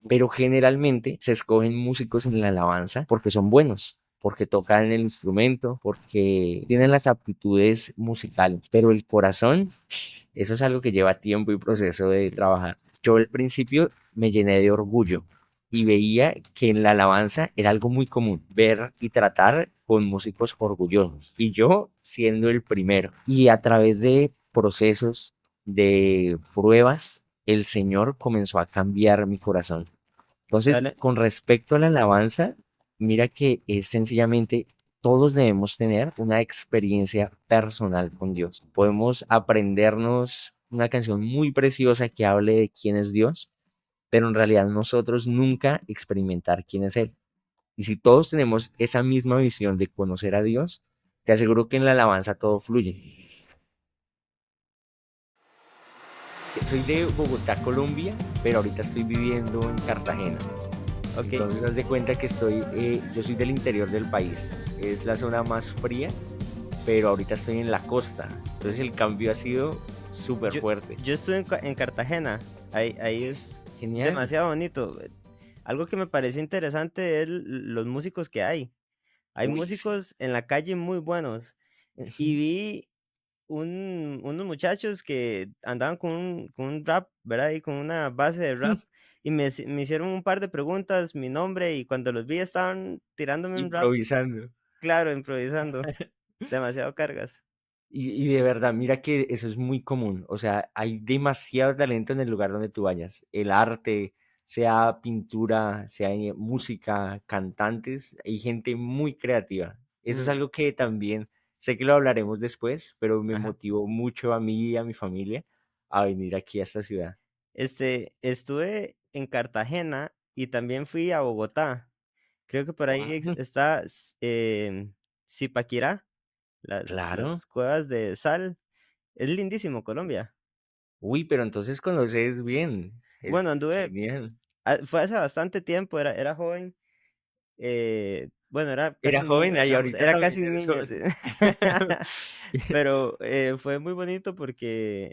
pero generalmente se escogen músicos en la alabanza porque son buenos, porque tocan el instrumento, porque tienen las aptitudes musicales, pero el corazón, eso es algo que lleva tiempo y proceso de trabajar. Yo al principio me llené de orgullo y veía que en la alabanza era algo muy común ver y tratar con músicos orgullosos y yo siendo el primero. Y a través de procesos, de pruebas, el Señor comenzó a cambiar mi corazón. Entonces, ¿Sale? con respecto a la alabanza, mira que es sencillamente todos debemos tener una experiencia personal con Dios. Podemos aprendernos una canción muy preciosa que hable de quién es Dios, pero en realidad nosotros nunca experimentar quién es Él. Y si todos tenemos esa misma visión de conocer a Dios, te aseguro que en la alabanza todo fluye. Soy de Bogotá, Colombia, pero ahorita estoy viviendo en Cartagena. Ok. Entonces, haz de cuenta que yo soy del interior del país. Es la zona más fría, pero ahorita estoy en la costa. Entonces, el cambio ha sido súper Yo, fuerte. yo estuve en Cartagena. Ahí es Genial. demasiado bonito. Algo que me pareció interesante es los músicos que hay. Hay Uy, sí. músicos en la calle muy buenos. Y Ujú. vi unos muchachos que andaban con un rap, ¿verdad? Y con una base de rap. Y me hicieron un par de preguntas, mi nombre, y cuando los vi estaban tirándome un rap, Improvisando. claro, improvisando. Demasiado cargas. Y de verdad, mira que eso es muy común. O sea, hay demasiado talento en el lugar donde tú vayas. El arte, sea pintura, sea música, cantantes, hay gente muy creativa. Eso es Ujú, algo que también sé que lo hablaremos después, pero me ajá. motivó mucho a mí y a mi familia a venir aquí a esta ciudad. Estuve en Cartagena y también fui a Bogotá. Creo que por ahí Guau. está Zipaquirá, Claro. las cuevas de sal. Es lindísimo Colombia. Uy, pero entonces conoces bien. Bueno, Es genial. fue hace bastante tiempo, era joven. Bueno, era casi Era un niño, joven y digamos, ahorita era también casi un eres niño, joven. sí. Pero, fue muy bonito porque,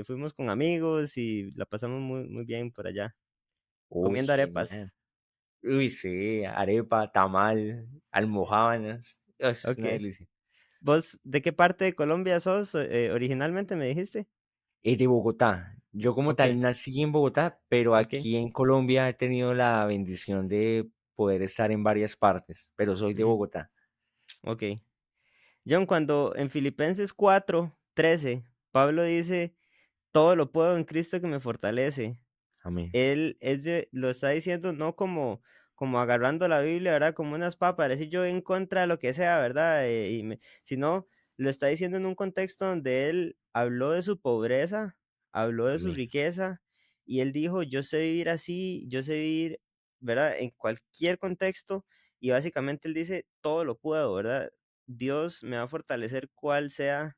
fuimos con amigos y la pasamos muy bien por allá, Uy, comiendo arepas. genial. Uy, sí, arepa, tamal, almojábanas. Eso es una Okey. delicia. ¿Vos de qué parte de Colombia sos, originalmente me dijiste? De Bogotá. Yo como Okey, tal nací en Bogotá, pero okey. aquí en Colombia he tenido la bendición de poder estar en varias partes, pero soy de Ujú, Bogotá. okey. John, cuando en Filipenses 4:13 Pablo dice: "Todo lo puedo en Cristo que me fortalece". Amén. Él lo está diciendo no como agarrando la Biblia, ¿verdad? Como unas papas, decir yo en contra de lo que sea, ¿verdad? Sino lo está diciendo en un contexto donde él habló de su pobreza, habló de su Amén. riqueza, y él dijo: "Yo sé vivir así, yo sé vivir", ¿verdad? En cualquier contexto, y básicamente él dice: "Todo lo puedo", ¿verdad? Dios me va a fortalecer cual sea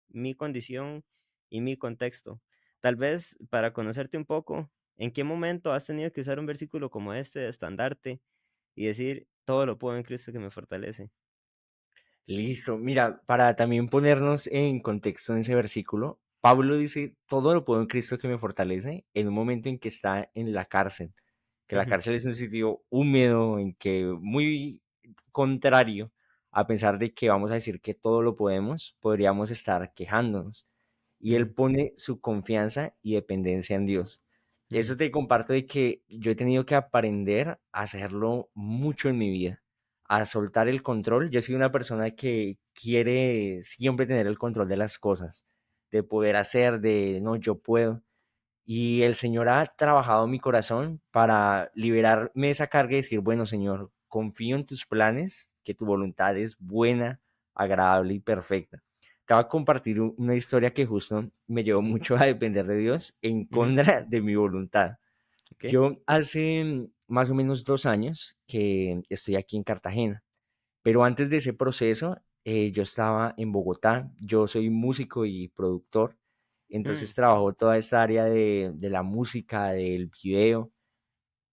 mi condición y mi contexto. Tal vez para conocerte un poco, ¿en qué momento has tenido que usar un versículo como este de estandarte y decir, todo lo puedo en Cristo que me fortalece? Listo. Mira, para también ponernos en contexto en ese versículo, Pablo dice, todo lo puedo en Cristo que me fortalece en un momento en que está en la cárcel, que la Ujú, cárcel es un sitio húmedo, en que muy contrario a pensar de que vamos a decir que todo lo podemos, podríamos estar quejándonos. Y él ujú, pone su confianza y dependencia en Dios. ujú, Eso te comparto de que yo he tenido que aprender a hacerlo mucho en mi vida, a soltar el control. Yo soy una persona que quiere siempre tener el control de las cosas, de poder hacer, de no, yo puedo. Y el Señor ha trabajado mi corazón para liberarme de esa carga y decir, bueno, Señor, confío en tus planes, que tu voluntad es buena, agradable y perfecta. Te voy a compartir una historia que justo me llevó mucho a depender de Dios en ujú, contra de mi voluntad. okey, Yo hace más o menos 2 años que estoy aquí en Cartagena, pero antes de ese proceso yo estaba en Bogotá. Yo soy músico y productor, mm, entonces trabajo toda esta área de la música, del video.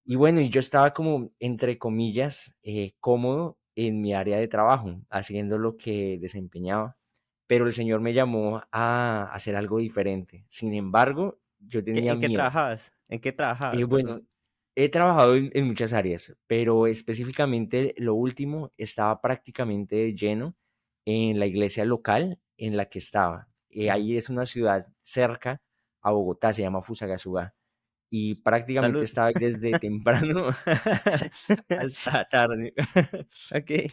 Y bueno, y yo estaba como, entre comillas, cómodo en mi área de trabajo, haciendo lo que desempeñaba, pero el Señor me llamó a hacer algo diferente. Sin embargo, yo tenía ¿En qué miedo. trabajabas? ¿En qué trabajabas? Bueno, Perdón. He trabajado en muchas áreas, pero específicamente lo último estaba prácticamente de lleno en la iglesia local en la que estaba. Ujú. Ahí es una ciudad cerca a Bogotá, se llama Fusagasugá, y prácticamente Salud. estaba ahí desde temprano hasta tarde. Okey.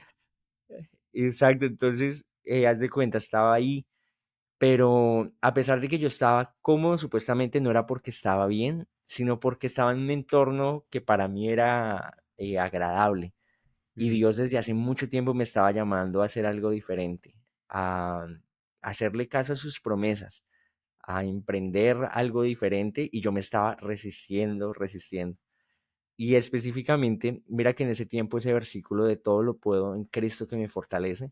Exacto, entonces, haz de cuenta, estaba ahí, pero a pesar de que yo estaba cómodo, supuestamente no era porque estaba bien, sino porque estaba en un entorno que para mí era agradable. Y Ujú, Dios desde hace mucho tiempo me estaba llamando a hacer algo diferente, a hacerle caso a sus promesas, a emprender algo diferente y yo me estaba resistiendo, resistiendo. Y específicamente, mira que en ese tiempo ese versículo de todo lo puedo en Cristo que me fortalece,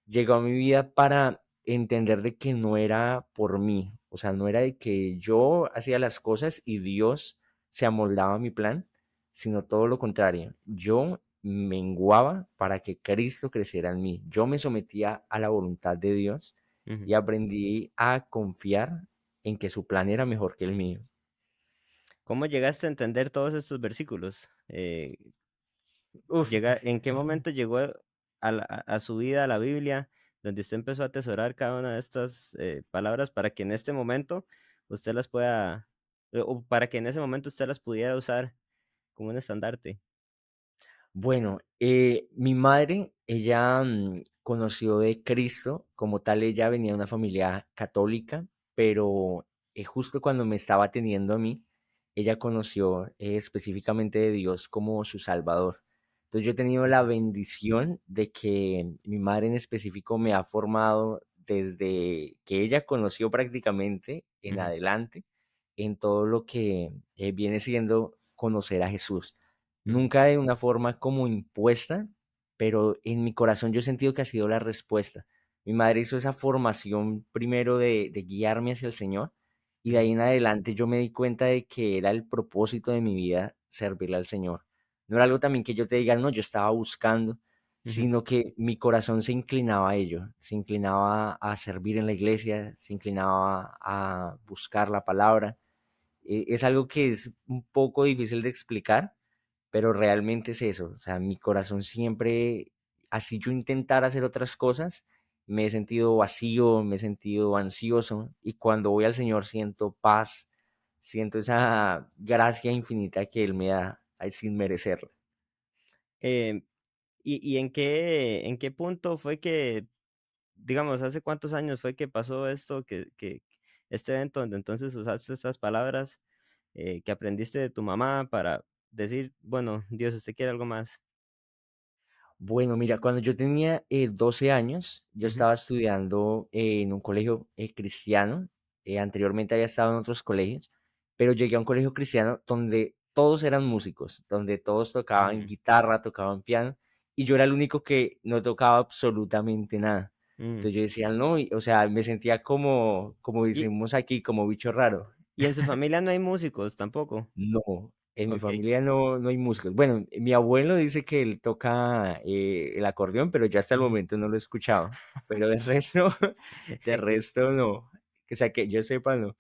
llegó a mi vida para entender de que no era por mí, o sea, no era de que yo hacía las cosas y Dios se amoldaba a mi plan, sino todo lo contrario. Yo menguaba para que Cristo creciera en mí. Yo me sometía a la voluntad de Dios ujú. y aprendí a confiar en que su plan era mejor que el mío. ¿Cómo llegaste a entender todos estos versículos? Uf, ¿En qué momento llegó a su vida la Biblia, donde usted empezó a atesorar cada una de estas, palabras para que en este momento usted las pueda, o para que en ese momento usted las pudiera usar como un estandarte? bueno, mi madre, ella conoció de Cristo, como tal, ella venía de una familia católica, pero justo cuando me estaba teniendo a mí, ella conoció específicamente de Dios como su Salvador. Entonces yo he tenido la Ujú, bendición de que mi madre en específico me ha formado desde que ella conoció prácticamente en ujú, adelante en todo lo que viene siendo conocer a Jesús. ujú, Nunca de una forma como impuesta, pero en mi corazón yo he sentido que ha sido la respuesta. Mi madre hizo esa formación primero de guiarme hacia el Señor y de ujú, ahí en adelante yo me di cuenta de que era el propósito de mi vida servirle al Señor. No era algo también que yo te diga, no, yo estaba buscando, ujú. sino que mi corazón se inclinaba a ello, se inclinaba a servir en la iglesia, se inclinaba a buscar la palabra. Es algo que es un poco difícil de explicar, pero realmente es eso. O sea, mi corazón siempre, así yo intentar hacer otras cosas, me he sentido vacío, me he sentido ansioso y cuando voy al Señor siento paz, siento esa gracia infinita que Él me da sin merecerla. Em, ¿Y en qué punto fue que, digamos, hace cuántos años fue que pasó esto, que este evento donde entonces usaste estas palabras, que aprendiste de tu mamá para decir: "Bueno, Dios, usted quiere algo más"? Bueno, mira, cuando yo tenía 12 años, yo Ujú, estaba estudiando en un colegio cristiano. Anteriormente había estado en otros colegios, pero llegué a un colegio cristiano donde todos eran músicos, donde todos tocaban mm, guitarra, tocaban piano, y yo era el único que no tocaba absolutamente nada. mm. Entonces yo decía, no, o sea, me sentía como ¿Y decimos aquí, como bicho raro. y en su familia no hay músicos tampoco? No, en mi Okey. familia no hay músicos. Bueno, mi abuelo dice que él toca el acordeón, pero yo hasta el Ujú. momento no lo he escuchado. Pero de resto, de Okey. resto no. O sea, que yo sepa, no.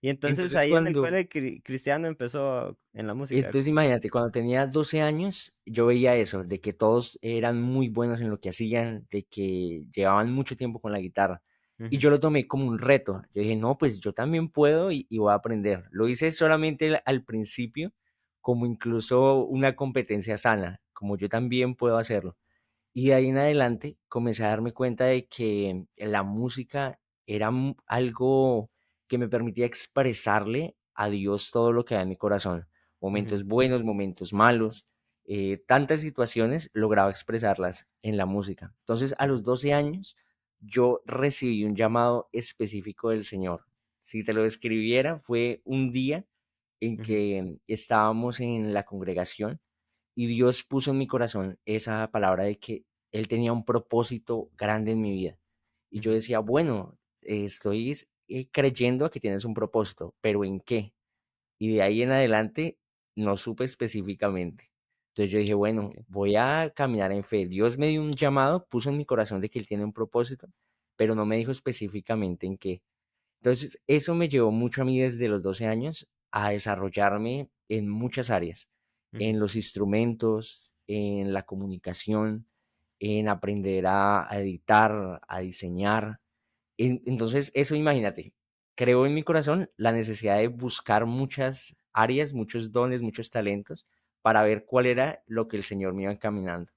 Y entonces Entonces ahí en el cuando, cole cristiano empezó en la música. entonces imagínate, cuando tenía 12 años, yo veía eso, de que todos eran muy buenos en lo que hacían, de que llevaban mucho tiempo con la guitarra. Y Ujú, yo lo tomé como un reto. Yo dije, no, pues yo también puedo y voy a aprender. Lo hice solamente al principio, como incluso una competencia sana, como yo también puedo hacerlo. Y de ahí en adelante comencé a darme cuenta de que la música era algo que me permitía expresarle a Dios todo lo que hay en mi corazón. ujú, Momentos buenos, momentos malos, tantas situaciones lograba expresarlas en la música. Entonces, a ujú, los 12 años, yo recibí un llamado específico del Señor. Si te lo describiera, fue un día en ujú, que estábamos en la congregación y Dios puso en mi corazón esa palabra de que Él tenía un propósito grande en mi vida. Y yo ujú. decía, bueno, estoy creyendo a que tienes un propósito, pero ¿en qué? Y de ahí en adelante no supe específicamente. Entonces yo dije, bueno, Okey. voy a caminar en fe. Dios me dio un llamado, puso en mi corazón de que Él tiene un propósito, pero no me dijo específicamente en qué. Entonces eso me llevó mucho a mí desde los 12 años a desarrollarme en muchas áreas. ujú, en los instrumentos, en la comunicación, en aprender a editar, a diseñar. Entonces, eso imagínate, creó en mi corazón la necesidad de buscar muchas áreas, muchos dones, muchos talentos, para ver cuál era lo que el Señor me iba encaminando.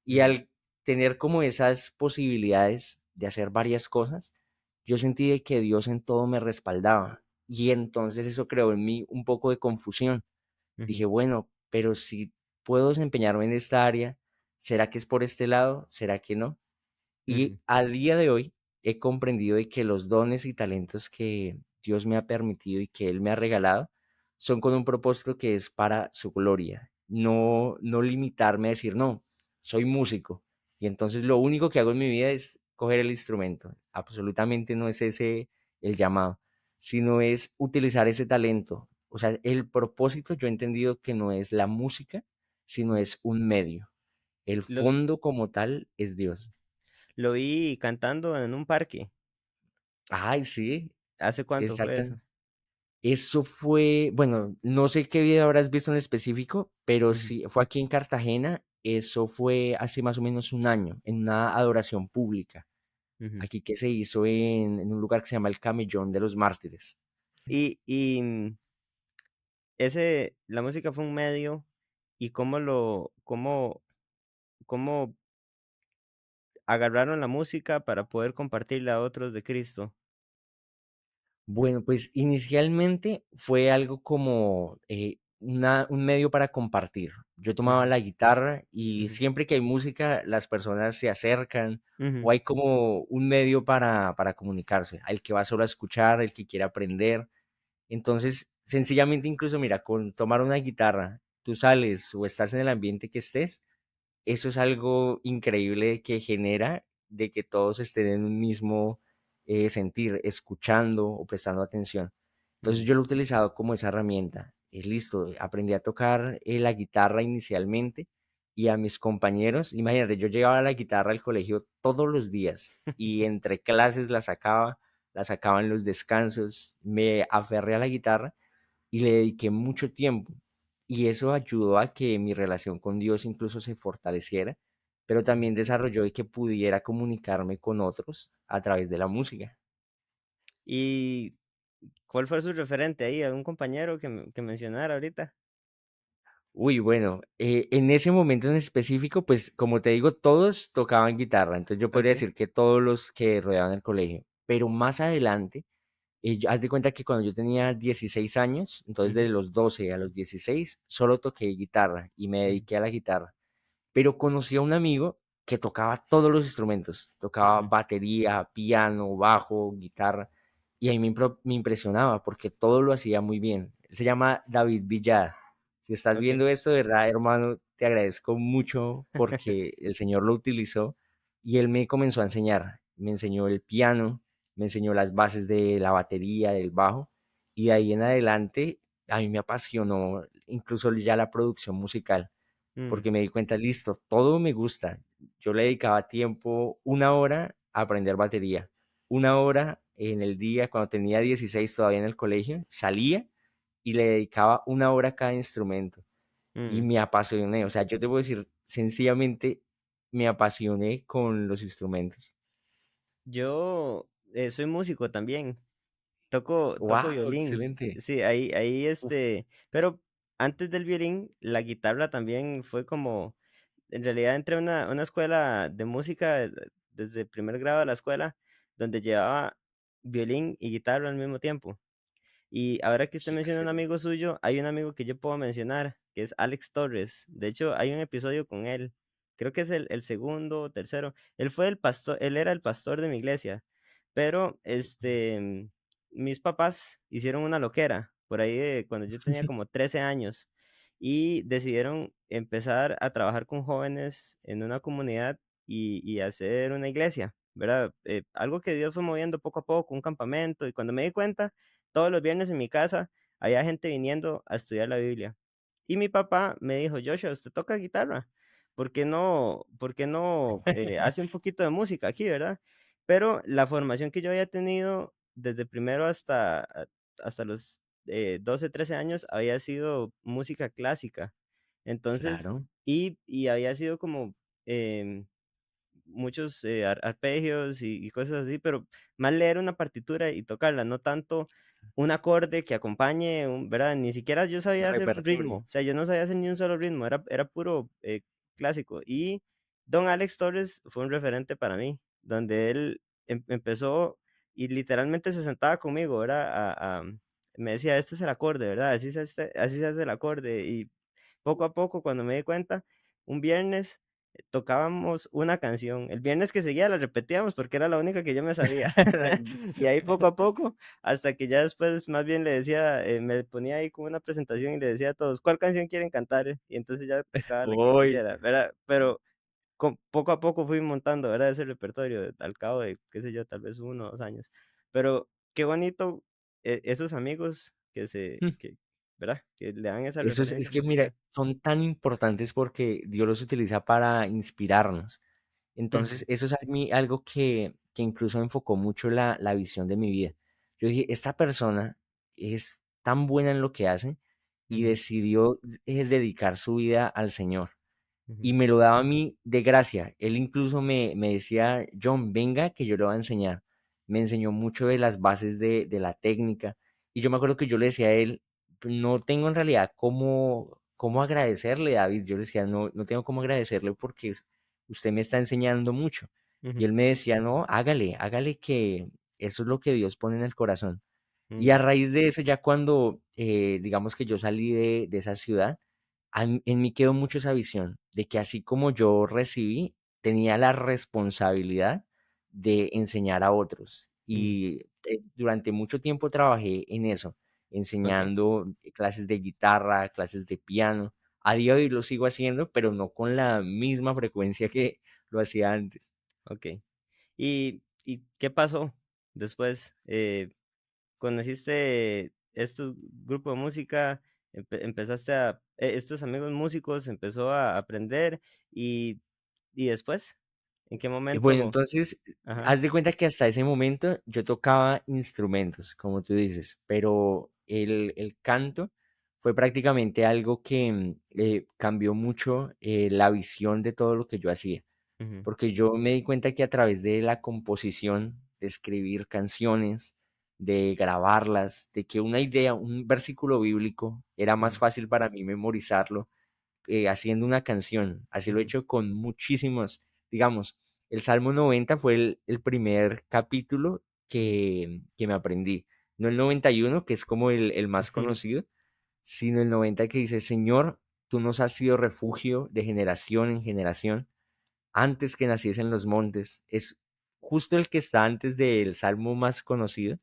Y ujú, al tener como esas posibilidades de hacer varias cosas, yo sentí de que Dios en todo me respaldaba. Y entonces eso creó en mí un poco de confusión. ujú, Dije, bueno, pero si puedo desempeñarme en esta área, ¿será que es por este lado? ¿Será que no? ujú, Y a día de hoy he comprendido de que los dones y talentos que Dios me ha permitido y que Él me ha regalado son con un propósito que es para su gloria. No, no limitarme a decir, no, soy músico. Y entonces lo único que hago en mi vida es coger el instrumento. Absolutamente no es ese el llamado, sino es utilizar ese talento. O sea, el propósito yo he entendido que no es la música, sino ujú. es un medio. El Lo fondo como tal es Dios. lo vi cantando en un parque. Ay, sí, ¿Hace cuánto fue exacto. eso? Eso fue, bueno, no sé qué video habrás visto en específico, pero Ujú, sí, fue aquí en Cartagena. Eso fue hace más o menos un año, en una adoración pública, ujú. aquí que se hizo en un lugar que se llama el Camellón de los Mártires. Ese la música fue un medio, ¿y cómo agarraron la música para poder compartirle a otros de Cristo? Bueno, pues inicialmente fue algo como un medio para compartir. Yo tomaba Ujú, la guitarra y ujú, siempre que hay música, las personas se acercan ujú, o hay como un medio para comunicarse. El que va solo a escuchar, el que quiere aprender. Entonces, sencillamente incluso, mira, con tomar una guitarra, tú sales o estás en el ambiente que estés, eso es algo increíble que genera de que todos estén en un mismo sentir, escuchando o prestando atención. Entonces ujú, yo lo he utilizado como esa herramienta. Es listo, aprendí a tocar la guitarra inicialmente y a mis compañeros, imagínate, yo llevaba la guitarra al colegio todos los días y entre clases la sacaba en los descansos, me aferré a la guitarra y le dediqué mucho tiempo. Y eso ayudó a que mi relación con Dios incluso se fortaleciera, pero ujú. también desarrolló de que pudiera comunicarme con otros a través de la música. ¿Y cuál fue su referente ahí? ¿Algún compañero que mencionara ahorita? Uy, bueno, en ese momento en específico, pues como te digo, todos tocaban guitarra, entonces yo podría Okey. decir que todos los que rodeaban el colegio, pero más adelante, haz de cuenta que cuando yo tenía 16 años, entonces de Ujú, los 12 a los 16, solo toqué guitarra y me ujú, dediqué a la guitarra. Pero conocí a un amigo que tocaba todos los instrumentos, tocaba ujú, batería, piano, bajo, guitarra, y ahí me impresionaba porque todo lo hacía muy bien. Él se llama David Villada. Si estás okey. viendo esto, de verdad, hermano, te agradezco mucho porque el Señor lo utilizó y él me comenzó a enseñar. Me enseñó el piano, me enseñó las bases de la batería, del bajo, y de ahí en adelante a mí me apasionó incluso ya la producción musical Mm, porque me di cuenta, listo, todo me gusta. Yo le dedicaba tiempo, una hora a aprender batería, una hora en el día, cuando tenía 16 todavía en el colegio, salía y le dedicaba una hora a cada instrumento y mm. me apasioné. O sea, yo te puedo decir, sencillamente me apasioné con los instrumentos. Yo, soy músico también. Toco ¡Wow! violín. Excelente. Sí, ahí, Uf, pero antes del violín, la guitarra también fue como en realidad entré a una escuela de música desde primer grado de la escuela, donde llevaba violín y guitarra al mismo tiempo. Y ahora que usted menciona un excelente. amigo suyo, hay un amigo que yo puedo mencionar, que es Alex Torres. De hecho, hay un episodio con él. Creo que es el segundo o tercero. Él era el pastor de mi iglesia. Pero mis papás hicieron una loquera por ahí de cuando yo tenía como 13 años y decidieron empezar a trabajar con jóvenes en una comunidad y hacer una iglesia, ¿verdad? Algo que Dios fue moviendo poco a poco, un campamento. Y cuando me di cuenta, todos los viernes en mi casa había gente viniendo a estudiar la Biblia. Y mi papá me dijo: "Joshua, usted toca guitarra, ¿por qué no, hace un poquito de música aquí, verdad?". Pero la formación que yo había tenido desde primero hasta los, 12, 13 años había sido música clásica. Entonces, claro. y había sido como, em, muchos, arpegios y cosas así, pero más leer una partitura y tocarla, no tanto un acorde que acompañe ¿verdad? Ni siquiera yo sabía hacer ritmo, Repertorio. o sea, yo no sabía hacer ni un solo ritmo, era puro, clásico. Y don Alex Torres fue un referente para mí, donde él empezó y literalmente se sentaba conmigo, ¿verdad? Me decía: "Este es el acorde, ¿verdad? Así se hace el acorde". Y poco a poco, cuando me di cuenta, un viernes tocábamos una canción. El viernes que seguía la repetíamos porque era la única que yo me sabía, ¿verdad? Y ahí poco a poco, hasta que ya después más bien le decía, me ponía ahí como una presentación y le decía a todos: "¿Cuál canción quieren cantar?". Y entonces ya tocaba la que Uy, quisiera, ¿verdad? Pero poco a poco fui montando, ¿verdad? Ese repertorio al cabo de, qué sé yo, tal vez 1 o 2 años. Pero qué bonito, esos amigos ¿verdad? Que le dan esa eso es referencia que mira, musical. son tan importantes porque Dios los utiliza para inspirarnos. Entonces, Ujú, eso es algo que incluso enfocó mucho la visión de mi vida. Yo dije, esta persona es tan buena en lo que hace y ujú, decidió dedicar su vida al Señor. Y ujú, me lo daba a mí de gracia. Él incluso me decía, John, venga, que yo le voy a enseñar. Me enseñó mucho de las bases de la técnica. Y yo me acuerdo que yo le decía a él, no tengo en realidad cómo agradecerle, David. Yo le decía, no tengo cómo agradecerle porque usted me está enseñando mucho. Y ujú, él me decía, no, hágale que eso es lo que Dios pone en el corazón. Y a mm, raíz de eso, ya cuando, digamos que yo salí de esa ciudad, en mí quedó mucho esa visión de que así como yo recibí, tenía la responsabilidad de enseñar a otros. ujú. Y durante mucho tiempo trabajé en eso, Okey, enseñando clases de guitarra, clases de piano. A día de hoy lo sigo haciendo, pero no con la misma frecuencia que lo hacía antes. okey. ¿Y qué pasó después? ¿Conociste estos grupos de música? Empezaste estos amigos músicos, empezó a aprender, y después, ¿en qué Bueno, momento? entonces, Ajá, haz de cuenta que hasta ese momento yo tocaba instrumentos, como tú dices, pero el canto fue prácticamente algo que cambió mucho la visión de todo lo que yo hacía, ujú, porque yo me di cuenta que a través de la composición, de escribir canciones, de grabarlas, de que una idea, un versículo bíblico, era más ujú, fácil para mí memorizarlo haciendo una canción. Así lo he ujú, hecho con muchísimos, digamos, el Salmo 90 fue el primer capítulo que me aprendí. No el 91, que es como el más ujú, conocido, sino el 90 que dice, Señor, tú nos has sido refugio de generación en generación, antes que naciesen los montes. Es justo el que está antes del Salmo más conocido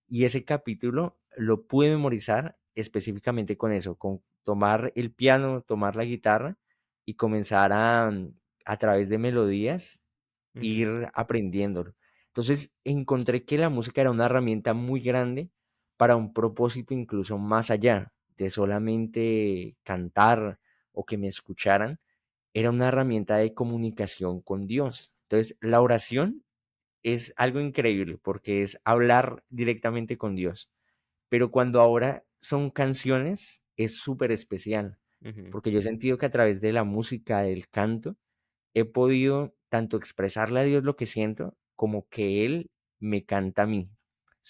y ese capítulo lo pude memorizar específicamente con eso, con tomar el piano, tomar la guitarra y comenzar a través de melodías, ujú, ir aprendiéndolo. Entonces encontré que la música era una herramienta muy grande para un propósito incluso más allá de solamente cantar o que me escucharan, era una herramienta de comunicación con Dios. Entonces, la oración es algo increíble porque es hablar directamente con Dios. Pero cuando ahora son canciones, es súper especial, ujú, porque yo he sentido que a través de la música, del canto, he podido tanto expresarle a Dios lo que siento, como que Él me canta a mí.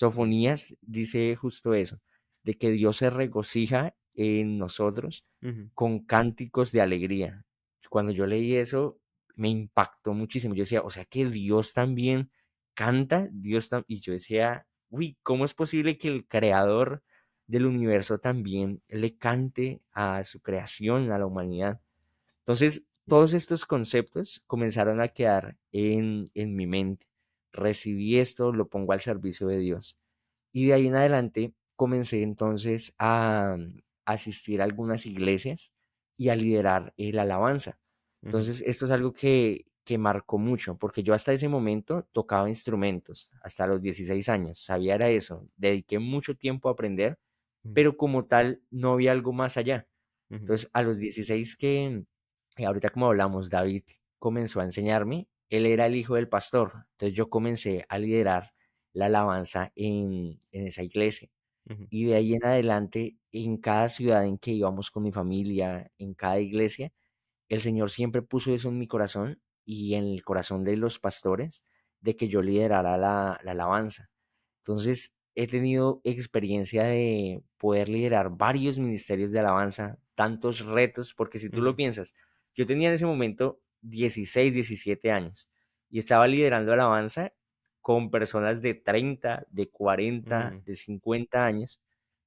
mm, Sofonías dice justo eso, de que Dios se regocija en nosotros ujú, con cánticos de alegría. Cuando yo leí eso, me impactó muchísimo. Yo decía, o sea que Dios también canta, y yo decía, uy, ¿cómo es posible que el creador del universo también le cante a su creación, a la humanidad? Entonces, todos estos conceptos comenzaron a quedar en mi mente. Recibí esto, lo pongo al servicio de Dios. Y de ahí en adelante comencé entonces a asistir a algunas iglesias y a liderar la alabanza. ujú, Entonces, esto es algo que marcó mucho, porque yo hasta ese momento tocaba instrumentos, hasta los 16 años, sabía era eso, dediqué mucho tiempo a aprender, ujú, pero como tal no había algo más allá. ujú, Entonces, a los 16 ahorita como hablamos, David comenzó a enseñarme, él era el hijo del pastor, entonces yo comencé a liderar la alabanza en esa iglesia. ujú, Y de ahí en adelante en cada ciudad en que íbamos con mi familia, en cada iglesia, el Señor siempre puso eso en mi corazón y en el corazón de los pastores, de que yo liderara la alabanza. Entonces, he tenido experiencia de poder liderar varios ministerios de alabanza, tantos retos, porque si tú lo Ujú, piensas, yo tenía en ese momento 16, 17 años y estaba liderando alabanza con personas de 30, de 40, ujú. de 50 años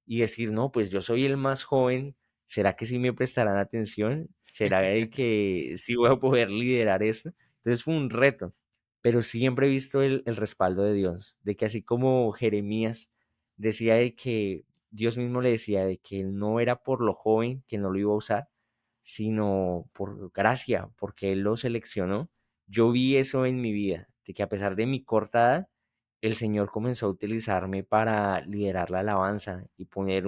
y decir, no, pues yo soy el más joven. ¿Será que sí me prestarán atención? ¿Será de que sí voy a poder liderar esto? Entonces fue un reto, pero siempre he visto el respaldo de Dios, de que así como Jeremías decía de que Dios mismo le decía de que no era por lo joven que no lo iba a usar, sino por gracia, porque Él lo seleccionó. Yo vi eso en mi vida, de que a pesar de mi corta edad, el Señor comenzó a utilizarme para liderar la alabanza y poner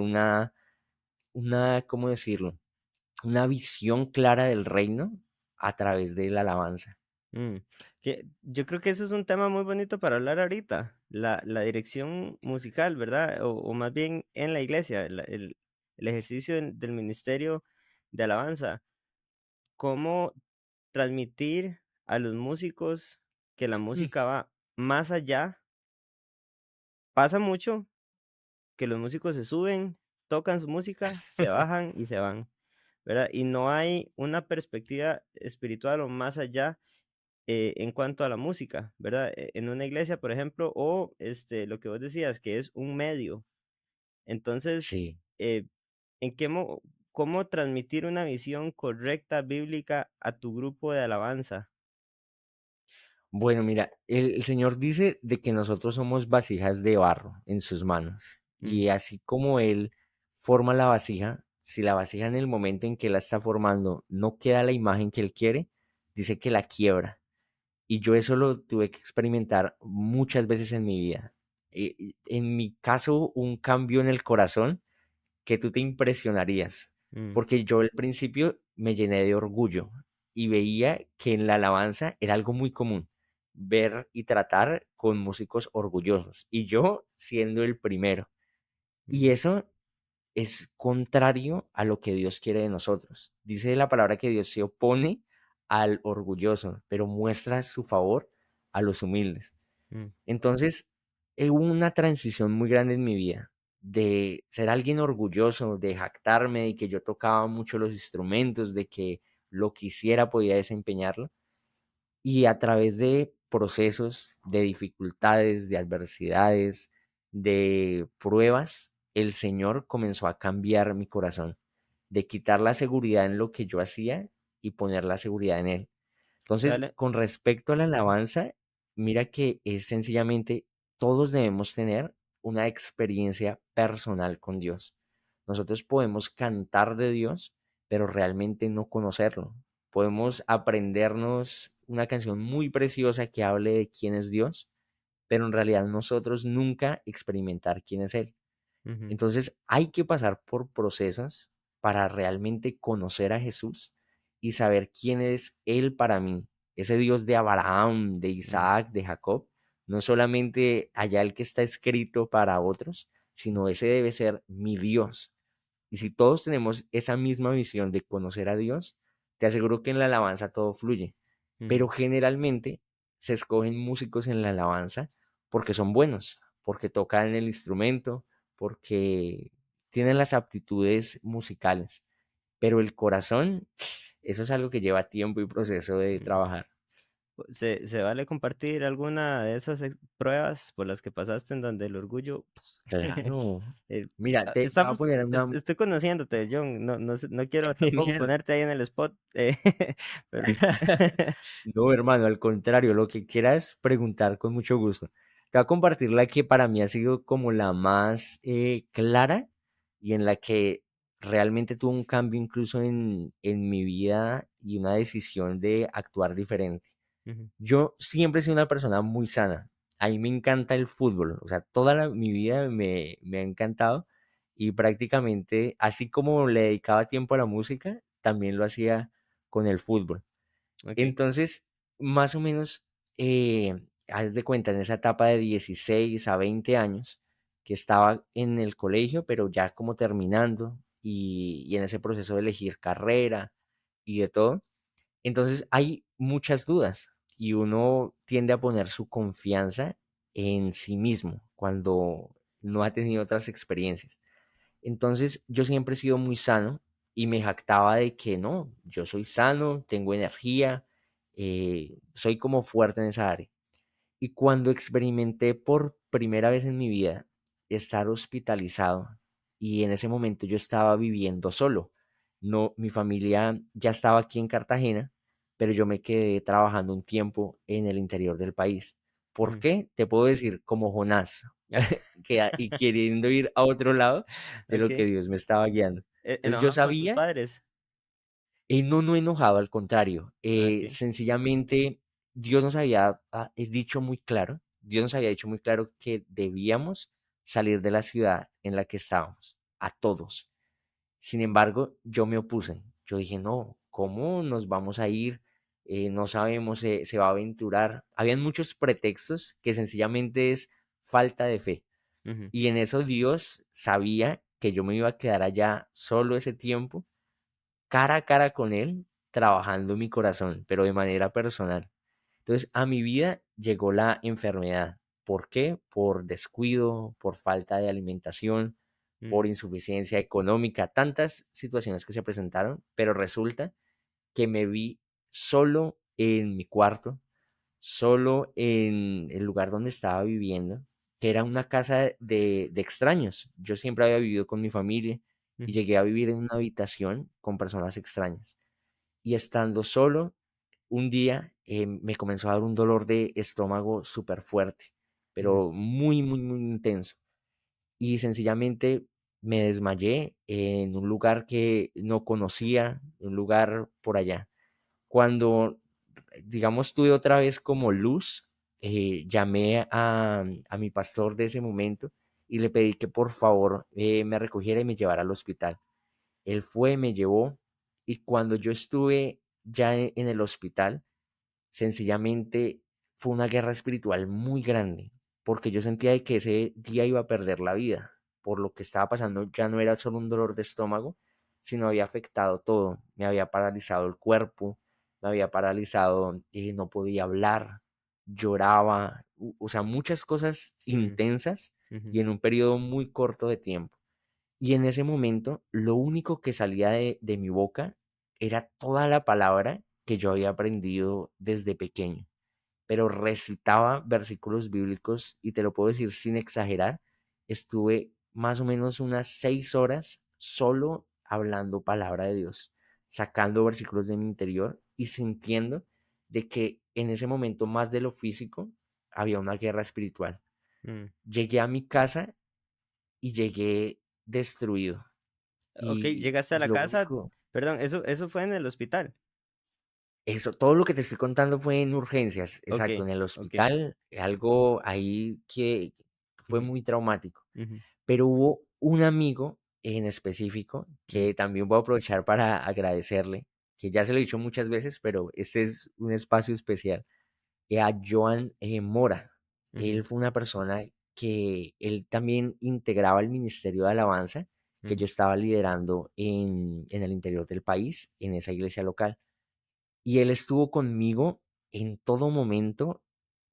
¿cómo decirlo? Una visión clara del reino a través de la alabanza. Mm, yo creo que eso es un tema muy bonito para hablar ahorita, la dirección musical, ¿verdad? O más bien en la iglesia, el ejercicio del ministerio de alabanza. Cómo transmitir a los músicos que la Mm. música va más allá. Pasa mucho que los músicos se suben, tocan su música, se bajan y se van, ¿verdad? Y no hay una perspectiva espiritual o más allá en cuanto a la música, ¿verdad? En una iglesia, por ejemplo, o lo que vos decías, que es un medio. Entonces, Sí. ¿en qué cómo transmitir una visión correcta bíblica a tu grupo de alabanza? Bueno, mira, el Señor dice de que nosotros somos vasijas de barro en sus manos. Mm, Y así como Él forma la vasija, si la vasija en el momento en que la está formando no queda la imagen que Él quiere, dice que la quiebra. Y yo eso lo tuve que experimentar muchas veces en mi vida. En mi caso, un cambio en el corazón que tú te impresionarías, mm, porque yo al principio me llené de orgullo y veía que en la alabanza era algo muy común ver y tratar con músicos orgullosos y yo siendo el primero. Y mm, eso es contrario a lo que Dios quiere de nosotros. Dice la palabra que Dios se opone al orgulloso, pero muestra su favor a los humildes. mm, Entonces, hubo una transición muy grande en mi vida, de ser alguien orgulloso, de jactarme, de que yo tocaba mucho los instrumentos, de que lo quisiera podía desempeñarlo, y a través de procesos, de dificultades, de adversidades, de pruebas, el Señor comenzó a cambiar mi corazón, de quitar la seguridad en lo que yo hacía y poner la seguridad en Él. Entonces, ¿sale? con respecto a la alabanza, mira que es sencillamente, todos debemos tener una experiencia personal con Dios. Nosotros podemos cantar de Dios, pero realmente no conocerlo. Podemos aprendernos una canción muy preciosa que hable de quién es Dios, pero en realidad nosotros nunca experimentar quién es Él. Ujú, Entonces hay que pasar por procesos para realmente conocer a Jesús y saber quién es Él para mí. Ese Dios de Abraham, de mm, Isaac, de Jacob, no solamente allá el que está escrito para otros, sino ese debe ser mi Dios. Y si todos tenemos esa misma visión de conocer a Dios, te aseguro que en la alabanza todo fluye. Pero ujú, generalmente se escogen músicos en la alabanza porque son buenos, porque tocan el instrumento, porque tienen las aptitudes musicales. Pero el corazón, eso es algo que lleva tiempo y proceso de mm. trabajar. ¿Se vale compartir alguna de esas pruebas por las que pasaste en donde el orgullo? Claro. eh, Mira, te voy a estamos, poner una... estoy conociéndote, John, no quiero tampoco Genial. ponerte ahí en el spot, pero No, hermano, al contrario, lo que quieras preguntar con mucho gusto. Te voy a compartir la que para mí ha sido como la más clara y en la que realmente tuvo un cambio incluso en mi vida y una decisión de actuar diferente. Ujú, Yo siempre he sido una persona muy sana. A mí me encanta el fútbol, o sea, mi vida me ha encantado y prácticamente, así como le dedicaba tiempo a la música, también lo hacía con el fútbol. okey, Entonces, más o menos, haz de cuenta, en esa etapa de 16 a 20 años, que estaba en el colegio, pero ya como terminando y en ese proceso de elegir carrera y de todo. Entonces hay muchas dudas y uno tiende a poner su confianza en sí mismo cuando no ha tenido otras experiencias. Entonces yo siempre he sido muy sano y me jactaba de que no, yo soy sano, tengo energía, soy como fuerte en esa área. Y cuando experimenté por primera vez en mi vida estar hospitalizado y en ese momento yo estaba viviendo solo, no, mi familia ya estaba aquí en Cartagena, pero yo me quedé trabajando un tiempo en el interior del país. ¿Por Ujú. qué? Te puedo decir como Jonás, y queriendo ir a otro lado de lo que Okey. Dios me estaba guiando. Entonces yo ¿Enojado con tus sabía padres? no, no enojado, al contrario. Okey. Sencillamente, Dios nos había dicho muy claro, Dios nos había dicho muy claro que debíamos salir de la ciudad en la que estábamos, a todos. Sin embargo, yo me opuse. Yo dije, no, ¿cómo nos vamos a ir? No sabemos, se va a aventurar. Habían muchos pretextos que sencillamente es falta de fe. Ujú, Y en eso Dios sabía que yo me iba a quedar allá solo ese tiempo cara a cara con él, trabajando mi corazón, pero de manera personal. Entonces, a mi vida llegó la enfermedad. ¿Por qué? Por descuido, por falta de alimentación, por mm, insuficiencia económica, tantas situaciones que se presentaron, pero resulta que me vi solo en mi cuarto, solo en el lugar donde estaba viviendo, que era una casa de extraños. Yo siempre había vivido con mi familia y ujú, llegué a vivir en una habitación con personas extrañas. Y estando solo, un día me comenzó a dar un dolor de estómago súper fuerte, ujú, pero muy, muy, muy intenso. Y sencillamente me desmayé en un lugar que no conocía, un lugar por allá. Cuando, digamos, tuve otra vez como luz, llamé a mi pastor de ese momento y le pedí que por favor me recogiera y me llevara al hospital. Él fue, me llevó y cuando yo estuve ya en el hospital, sencillamente fue una guerra espiritual muy grande, porque yo sentía de que ese día iba a perder la vida. Por lo que estaba pasando ya no era solo un dolor de estómago, sino había afectado todo. Me había paralizado el cuerpo, me había paralizado, no podía hablar, lloraba, o sea, muchas cosas mm, intensas ujú, y en un periodo muy corto de tiempo. Y en ese momento, lo único que salía de mi boca era toda la palabra que yo había aprendido desde pequeño, pero recitaba versículos bíblicos y te lo puedo decir sin exagerar, estuve más o menos unas 6 horas solo hablando palabra de Dios, sacando versículos de mi interior y sintiendo de que en ese momento más de lo físico había una guerra espiritual. mm. Llegué a mi casa y llegué destruido Okey, llegaste a y la lo casa, único, perdón, ¿eso fue en el hospital? eso, todo lo que te estoy contando fue en urgencias, exacto, Okey, en el okey. hospital, algo ahí que fue Ujú, muy traumático. ujú, Pero hubo un amigo en específico mm, que también voy a aprovechar para agradecerle, que ya se lo he dicho muchas veces, pero este es un espacio especial, a Joan Mora. ujú, Él fue una persona que él también integraba el Ministerio de Alabanza que yo ujú, estaba liderando en el interior del país, en esa iglesia local. Y él estuvo conmigo en todo momento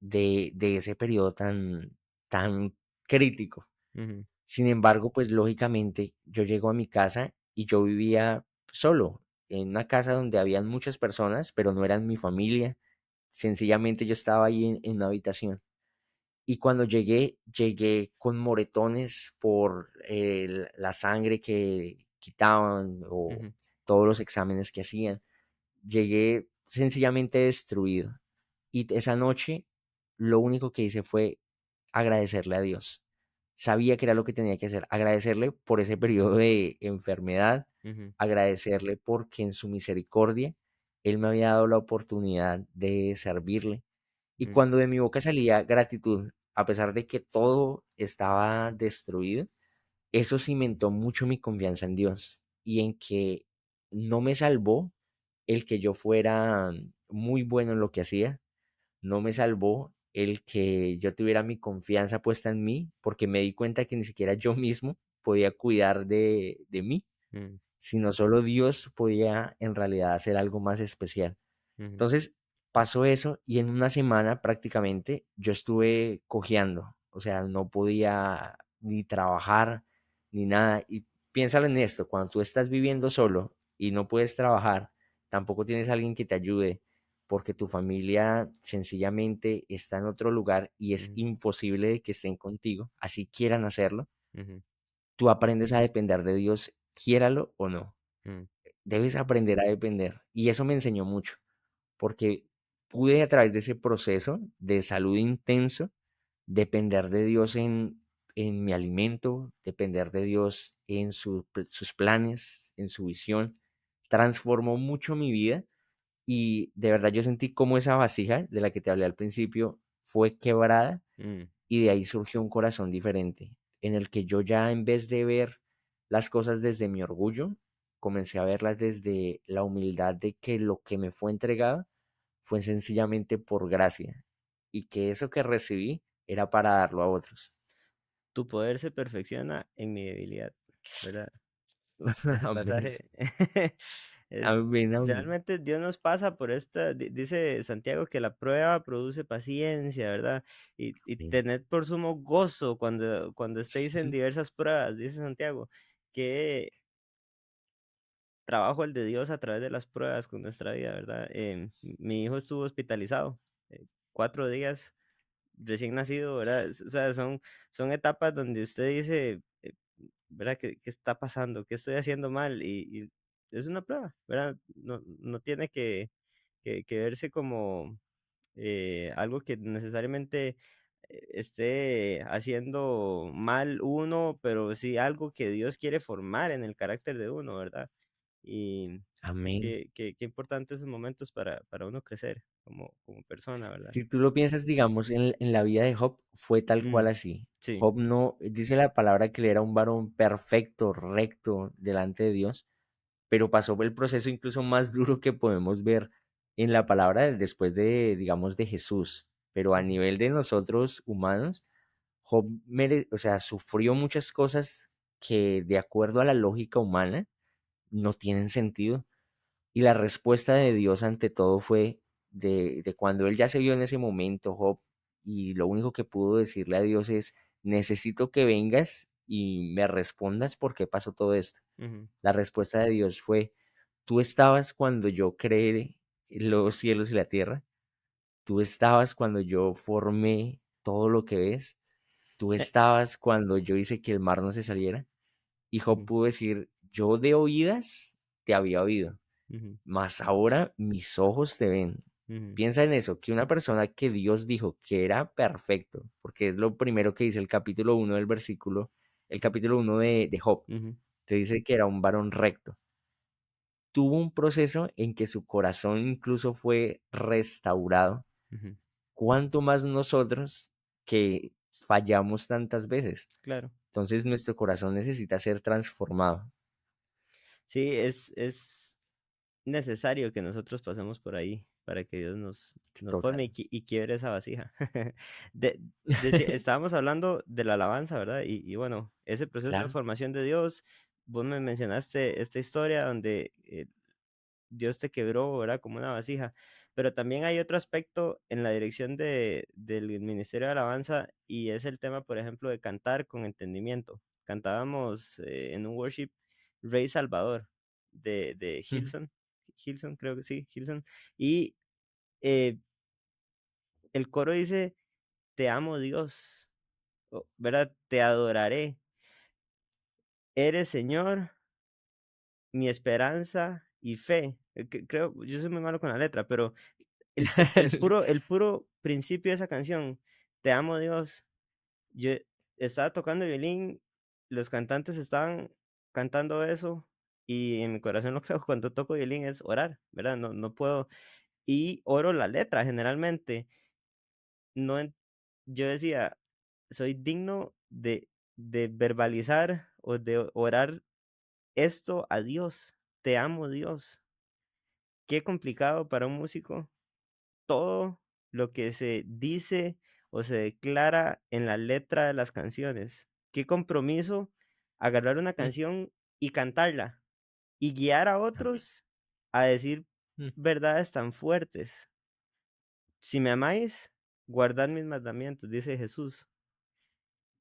de ese periodo tan crítico. ujú, Sin embargo, pues lógicamente yo llego a mi casa y yo vivía solo, en una casa donde habían muchas personas, pero no eran mi familia. Sencillamente yo estaba ahí en una habitación. Y cuando llegué con moretones por la sangre que quitaban o ujú, todos los exámenes que hacían. Llegué sencillamente destruido. Y esa noche lo único que hice fue agradecerle a Dios. Sabía que era lo que tenía que hacer, agradecerle por ese periodo de enfermedad, ujú, agradecerle porque en su misericordia Él me había dado la oportunidad de servirle. Y mm, cuando de mi boca salía gratitud, a pesar de que todo estaba destruido, eso cimentó mucho mi confianza en Dios y en que no me salvó el que yo fuera muy bueno en lo que hacía, no me salvó el que yo tuviera mi confianza puesta en mí, porque me di cuenta que ni siquiera yo mismo podía cuidar de mí, mm, sino solo Dios podía en realidad hacer algo más especial. ujú, Entonces pasó eso y en una semana prácticamente yo estuve cojeando, o sea, no podía ni trabajar ni nada. Y piénsalo en esto, cuando tú estás viviendo solo y no puedes trabajar, tampoco tienes alguien que te ayude, porque tu familia sencillamente está en otro lugar y es ujú, imposible que estén contigo, así quieran hacerlo, ujú, tú aprendes a depender de Dios, quiéralo o no. mm. Debes aprender a depender. Y eso me enseñó mucho porque pude a través de ese proceso de salud intenso depender de Dios en mi alimento, depender de Dios en sus planes, en su visión. Transformó mucho mi vida y de verdad yo sentí como esa vasija de la que te hablé al principio fue quebrada Mm, y de ahí surgió un corazón diferente, en el que yo ya en vez de ver las cosas desde mi orgullo, comencé a verlas desde la humildad de que lo que me fue entregado fue sencillamente por gracia y que eso que recibí era para darlo a otros. Tu poder se perfecciona en mi debilidad, ¿verdad? Ese Amén, pasaje es amén, amén. realmente Dios nos pasa por esta, dice Santiago que la prueba produce paciencia, ¿verdad? Y Amén. tened por sumo gozo cuando estéis en diversas pruebas, dice Santiago, que trabajo el de Dios a través de las pruebas con nuestra vida, ¿verdad? Mi hijo estuvo hospitalizado 4 días recién nacido, ¿verdad? O sea, son etapas donde usted dice, ¿verdad? ¿Qué está pasando? ¿Qué estoy haciendo mal? Y es una prueba, ¿verdad? No tiene que verse como algo que necesariamente esté haciendo mal uno, pero sí algo que Dios quiere formar en el carácter de uno, ¿verdad? Y Amén. qué importante esos momentos para uno crecer como persona, ¿verdad? Si tú lo piensas, digamos, en la vida de Job, fue tal cual Mm, así. sí. Job no, dice la palabra que él era un varón perfecto, recto delante de Dios, pero pasó por el proceso incluso más duro que podemos ver en la palabra después de, digamos, de Jesús. Pero a Ujú, nivel de nosotros humanos, Job, o sea, sufrió muchas cosas que de acuerdo a la lógica humana no tienen sentido. Y la respuesta de Dios ante todo fue de cuando él ya se vio en ese momento, Job, y lo único que pudo decirle a Dios es, necesito que vengas y me respondas por qué pasó todo esto. ujú, La respuesta de Dios fue, tú estabas cuando yo creé los cielos y la tierra, tú estabas cuando yo formé todo lo que ves, tú estabas cuando yo hice que el mar no se saliera. Y Job ujú, pudo decir, yo de oídas te había oído, ujú, mas ahora mis ojos te ven. ujú, Piensa en eso, que una persona que Dios dijo que era perfecto, porque es lo primero que dice el capítulo 1 del versículo, el capítulo 1 de Job, ujú, te dice que era un varón recto. Tuvo un proceso en que su corazón incluso fue restaurado. ujú. ¿Cuánto más nosotros que fallamos tantas veces? Claro. Entonces nuestro corazón necesita ser transformado. Sí, es necesario que nosotros pasemos por ahí para que Dios nos Total. forme y quiebre esa vasija. Estábamos hablando de la alabanza, ¿verdad? Y bueno, ese proceso de Claro. formación de Dios, vos me mencionaste esta historia donde Dios te quebró, ¿verdad? Como una vasija. Pero también hay otro aspecto en la dirección del Ministerio de Alabanza y es el tema, por ejemplo, de cantar con entendimiento. Cantábamos en un worship Rey Salvador de Ujú. Hilson, creo que sí, Hilson. Y eh, el coro dice, te amo Dios, ¿verdad? Te adoraré. Eres Señor, mi esperanza y fe. Creo, yo soy muy malo con la letra, pero el puro principio de esa canción, Te amo Dios, yo estaba tocando violín, los cantantes estaban cantando eso, y en mi corazón lo que hago cuando toco violín es orar, ¿verdad? No puedo y oro la letra generalmente, no en yo decía: "Soy digno de verbalizar o de orar esto a Dios, te amo Dios". Qué complicado para un músico todo lo que se dice o se declara en la letra de las canciones. Qué compromiso agarrar una mm, canción y cantarla y guiar a amén. otros a decir Mm. verdades tan fuertes. Si me amáis, guardad mis mandamientos, dice Jesús.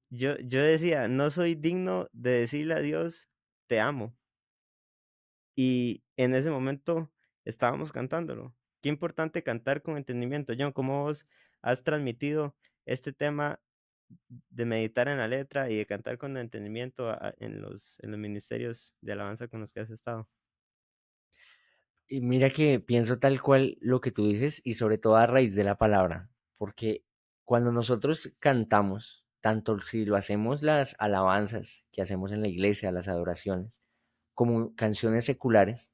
Yo decía, no soy digno de decirle a Dios, te amo. Y en ese momento estábamos cantándolo. Qué importante cantar con entendimiento. John, ¿cómo vos has transmitido este tema de meditar en la letra y de cantar con entendimiento en los ministerios de alabanza con los que has estado? Y mira que pienso tal cual lo que tú dices y sobre todo a raíz de la palabra, porque cuando nosotros cantamos, tanto si lo hacemos las alabanzas que hacemos en la iglesia, las adoraciones, como canciones seculares,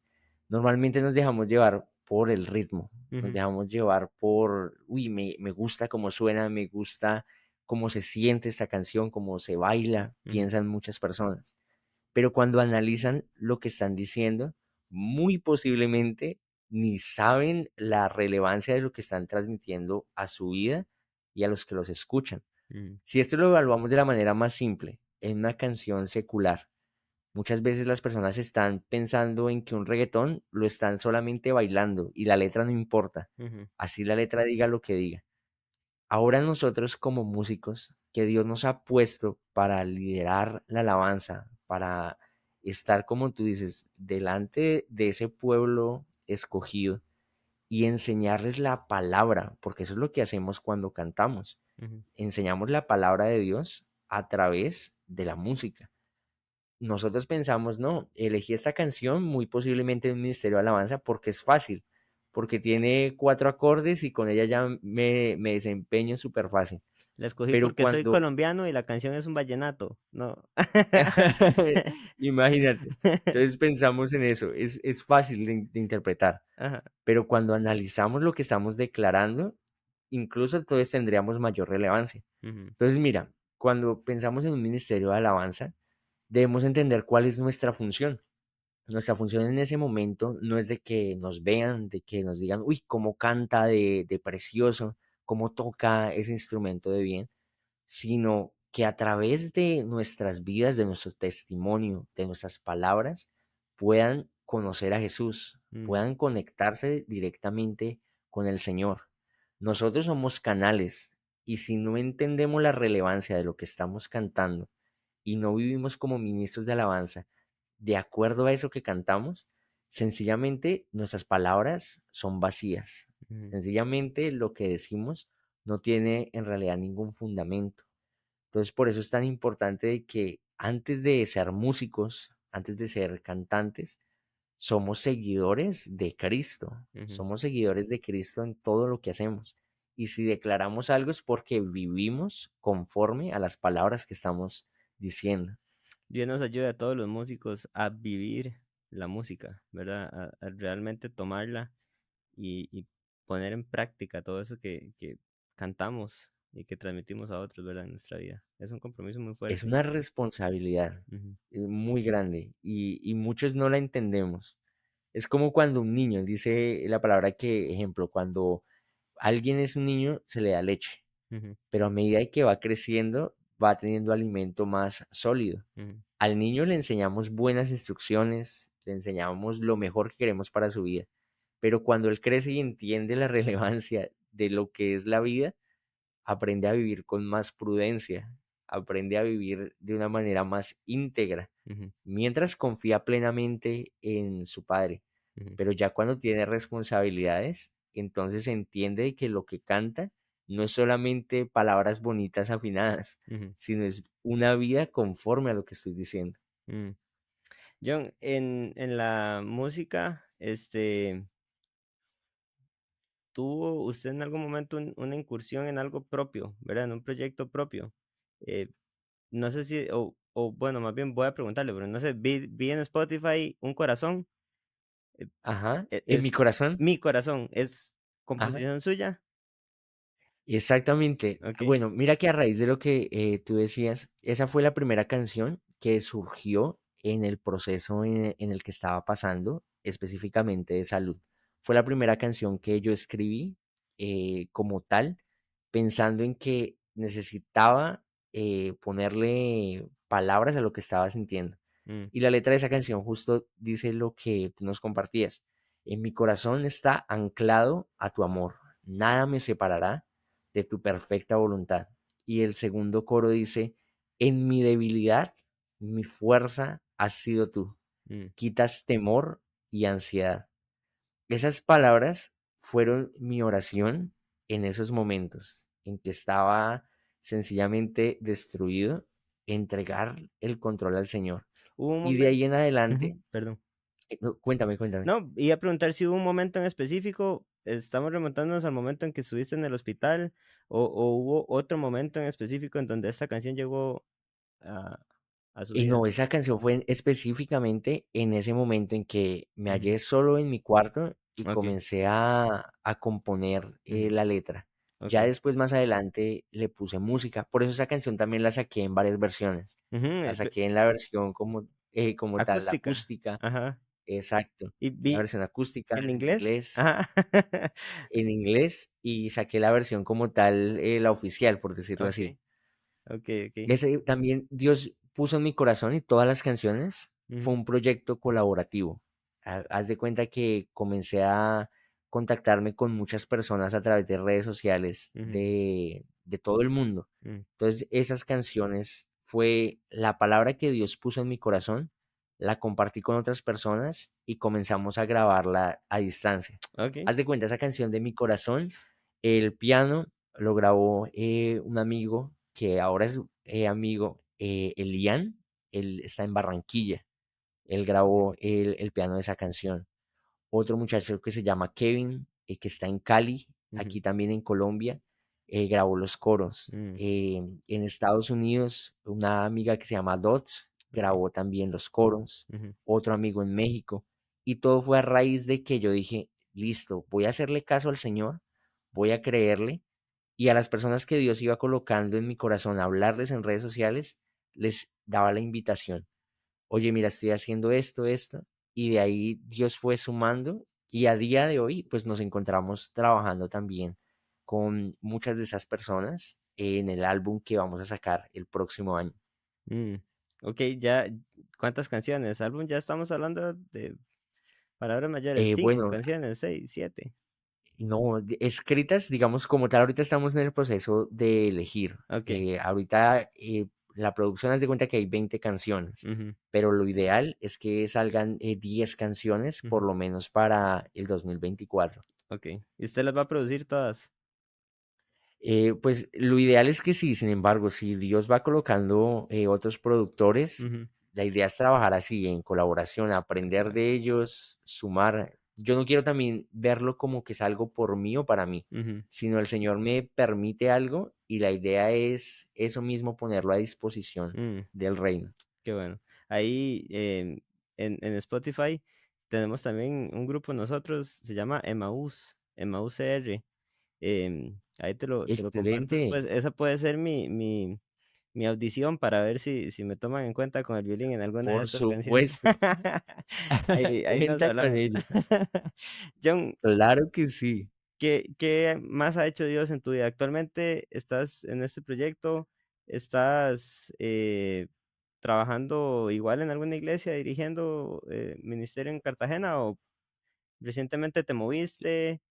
normalmente nos dejamos llevar por el ritmo, nos Ujú, dejamos llevar por, uy, me gusta cómo suena, me gusta cómo se siente esta canción, cómo se baila, ujú, piensan muchas personas. Pero cuando analizan lo que están diciendo, muy posiblemente ni saben la relevancia de lo que están transmitiendo a su vida y a los que los escuchan. ujú, Si esto lo evaluamos de la manera más simple, en una canción secular, muchas veces las personas están pensando en que un reggaetón lo están solamente bailando y la letra no importa, ujú, así la letra diga lo que diga. Ahora nosotros como músicos que Dios nos ha puesto para liderar la alabanza, para estar, como tú dices, delante de ese pueblo escogido y enseñarles la palabra, porque eso es lo que hacemos cuando cantamos. ujú. Enseñamos la palabra de Dios a través de la música. Nosotros pensamos, no, elegí esta canción muy posiblemente en un ministerio de alabanza porque es fácil, porque tiene cuatro acordes y con ella ya me desempeño súper fácil. La escogí Pero porque soy cuando, colombiano y la canción es un vallenato. No. imagínate, entonces pensamos en eso, es fácil de interpretar, Ajá. pero cuando analizamos lo que estamos declarando, incluso entonces tendríamos mayor relevancia. Ujú, Entonces, mira, cuando pensamos en un ministerio de alabanza, debemos entender cuál es nuestra función. Nuestra función en ese momento no es de que nos vean, de que nos digan, uy, cómo canta de precioso, cómo toca ese instrumento de bien, sino que a través de nuestras vidas, de nuestro testimonio, de nuestras palabras, puedan conocer a Jesús, mm, puedan conectarse directamente con el Señor. Nosotros somos canales y si no entendemos la relevancia de lo que estamos cantando y no vivimos como ministros de alabanza, de acuerdo a eso que cantamos, sencillamente nuestras palabras son vacías. ujú. Sencillamente lo que decimos no tiene en realidad ningún fundamento. Entonces, por eso es tan importante de que antes de ser músicos, antes de ser cantantes, somos seguidores de Cristo. Ujú. Somos seguidores de Cristo en todo lo que hacemos. Y si declaramos algo es porque vivimos conforme a las palabras que estamos diciendo. Dios nos ayude a todos los músicos a vivir la música, ¿verdad? A realmente tomarla y poner en práctica todo eso que cantamos y que transmitimos a otros, ¿verdad? En nuestra vida. Es un compromiso muy Es fuerte. una responsabilidad Ujú, muy grande y muchos no la entendemos. Es como cuando un niño, dice la palabra que, ejemplo, cuando alguien es un niño, se le da leche, ujú, pero a medida que va creciendo, va teniendo alimento más sólido. ujú, Al niño le enseñamos buenas instrucciones, le enseñamos lo mejor que queremos para su vida, pero cuando él crece y entiende la relevancia de lo que es la vida, aprende a vivir con más prudencia, aprende a vivir de una manera más íntegra, ujú, mientras confía plenamente en su padre. ujú, Pero ya cuando tiene responsabilidades, entonces entiende que lo que canta no es solamente palabras bonitas afinadas, ujú, sino es una vida conforme a lo que estoy diciendo. mm. John, en la música, ¿tuvo usted en algún momento una incursión en algo propio, verdad? En un proyecto propio. Eh, no sé si, o bueno, más bien voy a preguntarle, pero no sé, vi en Spotify Un Corazón, eh, Ajá, en mi es corazón. Mi Corazón, ¿es Ajá. composición suya? Exactamente. Okey. Bueno, mira que a raíz de lo que tú decías, esa fue la primera canción que surgió en el proceso en el que estaba pasando, específicamente de salud. Fue la primera canción que yo escribí como tal, pensando en que necesitaba ponerle palabras a lo que estaba sintiendo. mm, Y la letra de esa canción justo dice lo que tú nos compartías. En mi corazón está anclado a tu amor. Nada me separará de tu perfecta voluntad. Y el segundo coro dice, en mi debilidad, mi fuerza has sido tú. mm. Quitas temor y ansiedad. Esas palabras fueron mi oración en esos momentos en que estaba sencillamente destruido, entregar el control al Señor. Hubo un Y de momento, ahí en adelante, perdón. no, cuéntame, cuéntame. No, iba a preguntar si hubo un momento en específico, estamos remontándonos al momento en que estuviste en el hospital, o hubo otro momento en específico en donde esta canción llegó a a su Y vida. no, esa canción fue específicamente en ese momento en que me Ujú. hallé solo en mi cuarto y Okey, comencé a componer ujú, la letra. Ya okey. después, más adelante, le puse música. Por eso esa canción también la saqué en varias versiones. Ujú, La pe saqué en la versión como tal, la acústica. acústica, Ajá. exacto. Y La vi versión acústica ¿en en inglés? inglés, Ajá. y saqué la versión como tal, la oficial, por decirlo así. Okey, okey, okey. Ese también Dios puso en mi corazón y todas las canciones fue Ujú, un proyecto colaborativo. Haz de cuenta que comencé a contactarme con muchas personas a través de redes sociales ujú, de todo el mundo. mm. Entonces, esas canciones fue la palabra que Dios puso en mi corazón, la compartí con otras personas y comenzamos a grabarla a distancia. Okey. Haz de cuenta, esa canción de mi corazón, el piano lo grabó un amigo que ahora es amigo, Elian, él está en Barranquilla, él grabó el piano de esa canción. Otro muchacho que se llama Kevin, que está en Cali, Ujú, aquí también en Colombia, grabó los coros. mm, En Estados Unidos, una amiga que se llama Dots okey. grabó también los coros. Ujú, Otro amigo en México. Y todo fue a raíz de que yo dije, listo, voy a hacerle caso al Señor, voy a creerle. Y a las personas que Dios iba colocando en mi corazón a hablarles en redes sociales, les daba la invitación. Oye, mira, estoy haciendo esto, esto, y de ahí Dios fue sumando y a día de hoy pues nos encontramos trabajando también con muchas de esas personas en el álbum que vamos a sacar el próximo año. mm. Okey, ya, ¿cuántas canciones? Álbum, ya estamos hablando de palabras mayores, 5 Bueno, canciones, 6, 7. no, escritas, digamos, como tal, ahorita estamos en el proceso de elegir. Okey. Ahorita la producción hace de cuenta que hay 20 canciones, Ujú, pero lo ideal es que salgan 10 canciones por ujú. lo menos para el 2024. Okey. ¿Y usted las va a producir todas? Pues lo ideal es que sí, sin embargo, si Dios va colocando otros productores, Ujú. la idea es trabajar así, en colaboración, Ah, qué aprender bueno. de ellos, sumar. Yo no quiero también verlo como que es algo por mí o para mí, Ujú. sino el Señor me permite algo y la idea es eso mismo ponerlo a disposición Mm, del reino. qué bueno. Ahí, en Spotify tenemos también un grupo nosotros, se llama Emaús, Emaús CR. Ahí te lo comparto Excelente, después. Esa puede ser mi audición para ver si me toman en cuenta con el violín en alguna de por estas canciones. supuesto. Ahí nos Cuenta con hablamos. ello. John, Claro que sí. ¿qué más ha hecho Dios en tu vida? Actualmente estás en este proyecto, estás, trabajando igual en alguna iglesia, dirigiendo, ministerio en Cartagena, o recientemente te moviste,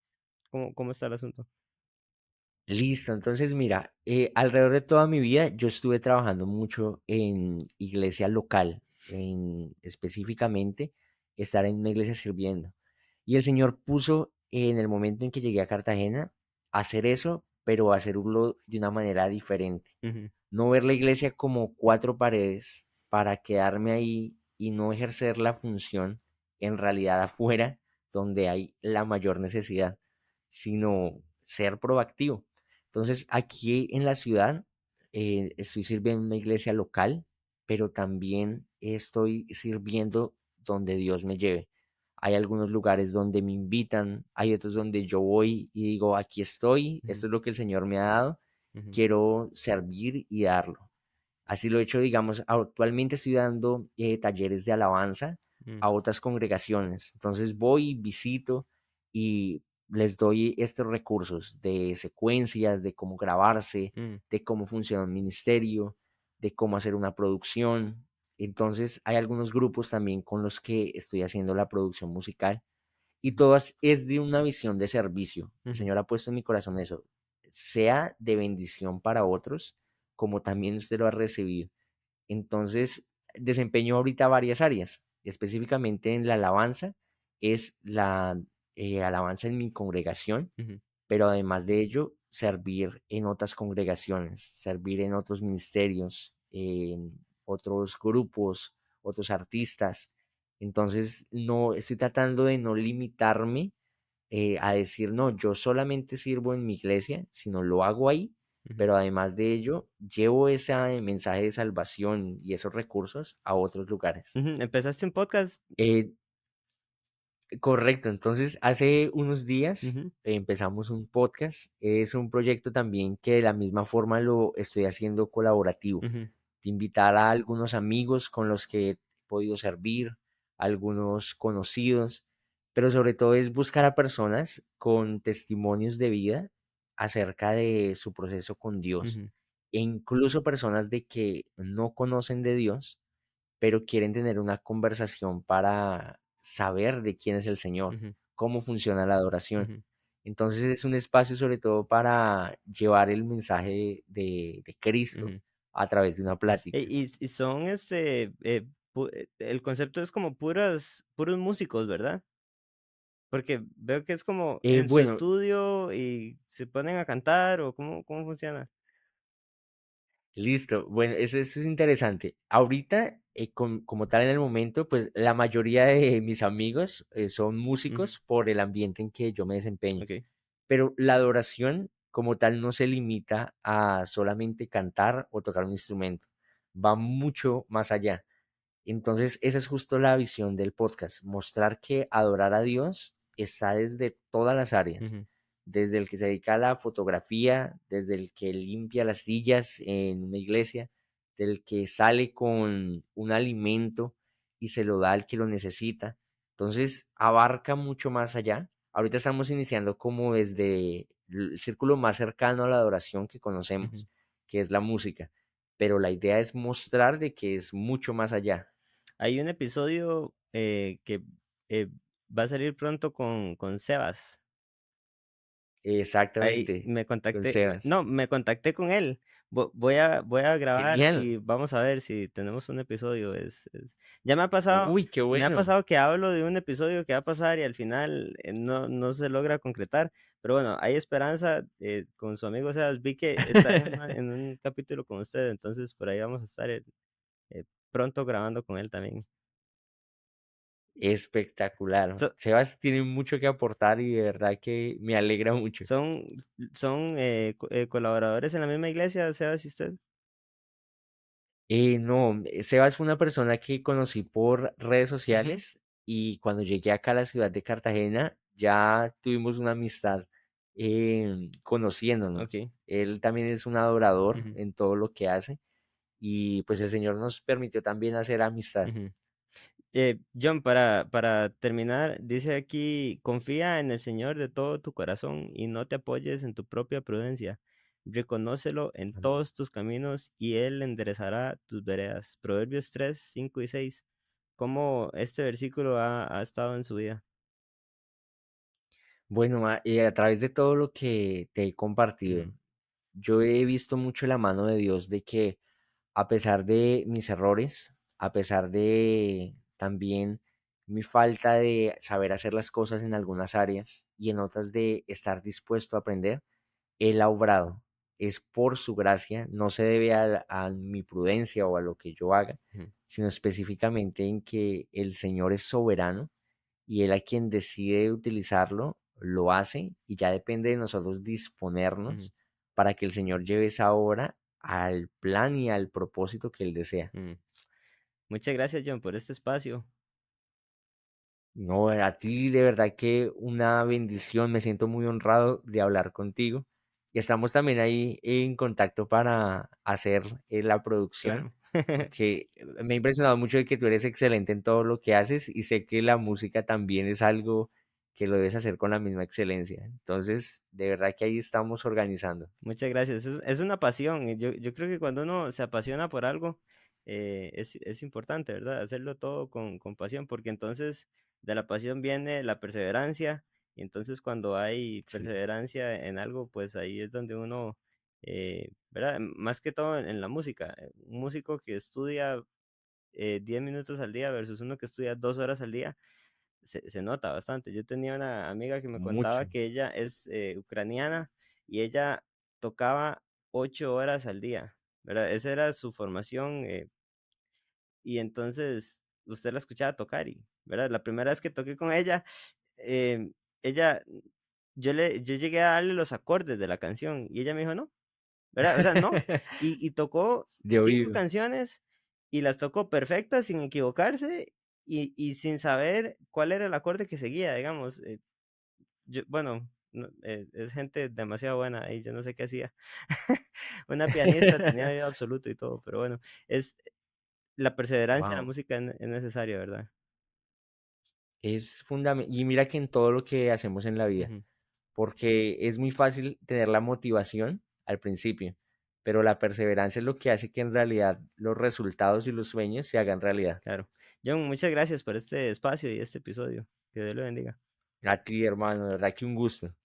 ¿cómo está el asunto? Listo, entonces mira, alrededor de toda mi vida yo estuve trabajando mucho en iglesia local, en específicamente estar en una iglesia sirviendo. Y el Señor puso en el momento en que llegué a Cartagena hacer eso, pero hacerlo de una manera diferente. Ujú, No ver la iglesia como cuatro paredes para quedarme ahí y no ejercer la función en realidad afuera donde hay la mayor necesidad, sino ser proactivo. Entonces, aquí en la ciudad estoy sirviendo en una iglesia local, pero también estoy sirviendo donde Dios me lleve. Hay algunos lugares donde me invitan, hay otros donde yo voy y digo, aquí estoy, ujú, esto es lo que el Señor me ha dado, ujú, quiero servir y darlo. Así lo he hecho, digamos, actualmente estoy dando talleres de alabanza mm, a otras congregaciones. Entonces voy, visito y les doy estos recursos de secuencias, de cómo grabarse, mm, de cómo funciona un ministerio, de cómo hacer una producción. Entonces, hay algunos grupos también con los que estoy haciendo la producción musical y todas es de una visión de servicio. El ujú, Señor ha puesto en mi corazón eso, sea de bendición para otros, como también usted lo ha recibido. Entonces, desempeño ahorita varias áreas, específicamente en la alabanza, es la alabanza en mi congregación, ujú, pero además de ello, servir en otras congregaciones, servir en otros ministerios, en otros grupos, otros artistas. Entonces, no estoy tratando de no limitarme a decir, no, yo solamente sirvo en mi iglesia, sino lo hago ahí, ujú, pero además de ello, llevo ese mensaje de salvación y esos recursos a otros lugares. ujú. ¿Empezaste un podcast? Eh, Correcto, entonces hace unos días Ujú, empezamos un podcast, es un proyecto también que de la misma forma lo estoy haciendo colaborativo, ujú, de invitar a algunos amigos con los que he podido servir, algunos conocidos, pero sobre todo es buscar a personas con testimonios de vida acerca de su proceso con Dios ujú, e incluso personas de que no conocen de Dios pero quieren tener una conversación para saber de quién es el Señor, ujú, cómo funciona la adoración. ujú, Entonces es un espacio sobre todo para llevar el mensaje de Cristo ujú. a través de una plática. Y son, el concepto es como puros músicos, ¿verdad? Porque veo que es como en su Bueno, estudio y se ponen a cantar, ¿o cómo funciona? listo. Bueno, eso es interesante. Ahorita, como tal en el momento, pues la mayoría de mis amigos son Ujú, músicos por el ambiente en que yo me desempeño. okey. Pero la adoración como tal no se limita a solamente cantar o tocar un instrumento, va mucho más allá. Entonces, esa es justo la visión del podcast, mostrar que adorar a Dios está desde todas las áreas, Ujú, desde el que se dedica a la fotografía, desde el que limpia las sillas en una iglesia, del que sale con un alimento y se lo da al que lo necesita. Entonces, abarca mucho más allá. Ahorita estamos iniciando como desde el círculo más cercano a la adoración que ujú. conocemos, que es la música, pero la idea es mostrar de que es mucho más allá. Hay un episodio, que, eh, va a salir pronto con Sebas. Ahí Exactamente, me con contacté Sebas. no, me contacté con él. Voy a grabar Genial. y vamos a ver si tenemos un episodio. Ya Uy, qué me ha bueno. pasado que hablo de un episodio que va a pasar y al final, no se logra concretar, pero bueno, hay esperanza, con su amigo Sebas. Vi que está en un capítulo con usted, entonces por ahí vamos a estar, pronto grabando con él también. Espectacular. So Sebas tiene mucho que aportar y de verdad que me alegra mucho. son colaboradores en la misma iglesia, Sebas y usted. No, Sebas fue una persona que conocí por redes Ujú, sociales y cuando llegué acá a la ciudad de Cartagena ya tuvimos una amistad conociéndonos. okey. Él también es un adorador Ujú, en todo lo que hace y pues el Señor nos permitió también hacer amistad. ujú. John, para terminar, dice aquí, confía en el Señor de todo tu corazón y no te apoyes en tu propia prudencia. Reconócelo en Amén. todos tus caminos y Él enderezará tus veredas. Proverbios 3, 5 y 6. ¿Cómo este versículo ha estado en su vida? Bueno, a través de todo lo que te he Ujú, compartido, yo he visto mucho la mano de Dios de que a pesar de mis errores, a pesar de también mi falta de saber hacer las cosas en algunas áreas y en otras de estar dispuesto a aprender, Él ha obrado. Es por su gracia, no se debe a mi prudencia o a lo que yo haga, ujú, sino específicamente en que el Señor es soberano y él a quien decide utilizarlo lo hace y ya depende de nosotros ujú, disponernos para que el Señor lleve esa obra al plan y al propósito que él desea. ujú. Muchas gracias, John, por este espacio. No, a ti de verdad que una bendición, me siento muy honrado de hablar contigo y estamos también ahí en contacto para hacer la producción, Claro. porque me ha impresionado mucho de que tú eres excelente en todo lo que haces y sé que la música también es algo que lo debes hacer con la misma excelencia. Entonces, de verdad que ahí estamos organizando. Muchas gracias. Es una pasión. Y yo creo que cuando uno se apasiona por algo, es importante, ¿verdad? Hacerlo todo con pasión, porque entonces de la pasión viene la perseverancia, y entonces cuando hay Sí, perseverancia en algo, pues ahí es donde uno, ¿verdad? Más que todo en la música. Un músico que estudia 10 minutos al día versus uno que estudia 2 horas al día, se nota bastante. Yo tenía una amiga que me contaba mucho. que ella es ucraniana y ella tocaba 8 horas al día, ¿verdad? Esa era su formación y entonces usted la escuchaba tocar y, ¿verdad? La primera vez que toqué con ella, ella, yo llegué a darle los acordes de la canción y ella me dijo, no, ¿verdad? O sea, no. Y tocó De 5 oído. canciones y las tocó perfectas, sin equivocarse y sin saber cuál era el acorde que seguía, digamos. Bueno, no, es gente demasiado buena y yo no sé qué hacía. Una pianista, tenía oído absoluto y todo, pero bueno, es la perseverancia en la Wow. música es necesaria, ¿verdad? Es fundamental. Y mira que en todo lo que hacemos en la vida, Ujú, porque es muy fácil tener la motivación al principio, pero la perseverancia es lo que hace que en realidad los resultados y los sueños se hagan realidad. claro. John, muchas gracias por este espacio y este episodio. Que Dios lo bendiga. A ti, hermano, de verdad que un gusto.